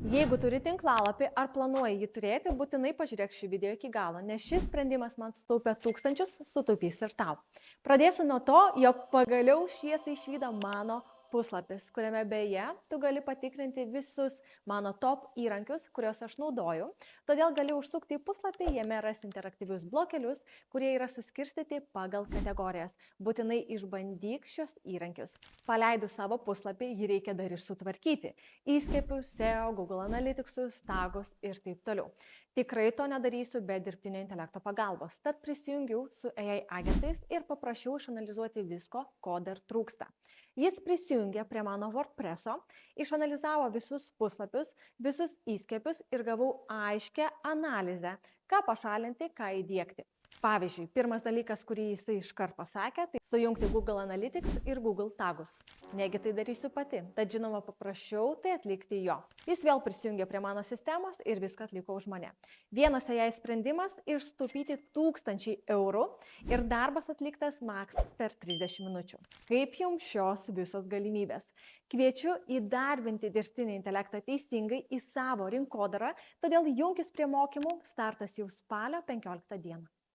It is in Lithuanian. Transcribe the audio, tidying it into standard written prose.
Jeigu turi tinklalapį ar planuoji jį turėti, būtinai pažiūrėk šį video iki galo, nes šis sprendimas man sutaupė tūkstančius, sutaupys ir tau. Pradėsiu nuo to, jog pagaliau šviesai išvydo mano puslapis, kuriame beje tu gali patikrinti visus mano top įrankius, kuriuos aš naudoju. Todėl gali užsukti į puslapį, jame rasti interaktyvius blokelius, kurie yra suskirstyti pagal kategorijas. Būtinai išbandyk šios įrankius. Paleidus savo puslapį, jį reikia dar ir sutvarkyti. Įskiepius, SEO, Google Analyticsus, tagus ir taip toliau. Tikrai to nedarysiu be dirbtinio intelekto pagalbos, tad prisijungiau su AI agentais ir paprašiau išanalizuoti visko, ko dar trūksta. Jis prisijungė prie mano WordPress'o, išanalizavo visus puslapius, visus įskiepius ir gavau aiškę analizę, ką pašalinti, ką įdiegti. Pavyzdžiui, pirmas dalykas, kurį jisai iškart pasakė, tai sujungti Google Analytics ir Google tagus. Negi tai darysiu pati, tad žinoma paprašiau tai atlikti jo. Jis vėl prisijungė prie mano sistemos ir viską atliko už mane. Vienas AI sprendimas - išsutaupyti 1000 eurų ir darbas atliktas maks per 30 minučių. Kaip jums šios visos galimybės? Kviečiu įdarbinti dirbtinį intelektą teisingai į savo rinkodarą, todėl junkis prie mokymų, startas jau spalio 15 dieną.